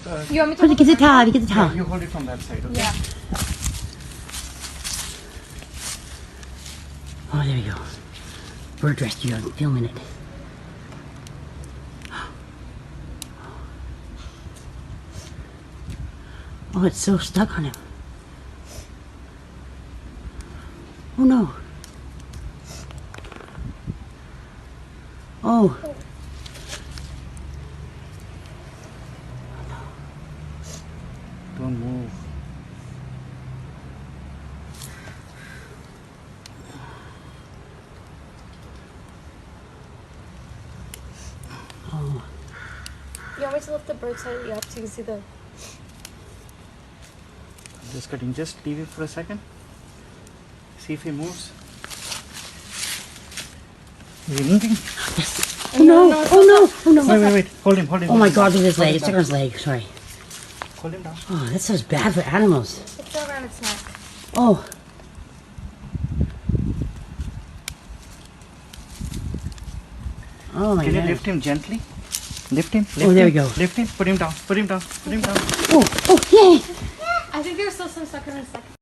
You want me to Hold it, get the towel, get the Yeah, towel. you hold it from that side, okay? Yeah. Oh, there you go. Bird rescue, I'm filming it. Oh, it's so stuck on him. Oh no. Oh. Don't move. Oh. You want me to lift the bird slightly up so you can see the... Just cutting. Just leave it for a second. See if he moves. Is he moving? Oh no, oh no, oh no. Wait. Hold him. Oh my god, look at his leg, it's stuck on his leg, sorry. Hold him down. Oh, that's so bad for animals. It's all around its neck. Oh. Oh my Can you god. lift him gently? Lift him. Oh, there we go. Lift him. Put him down. Put him down. Put him down. Oh, oh, yay! I think there's still some stuck in his neck.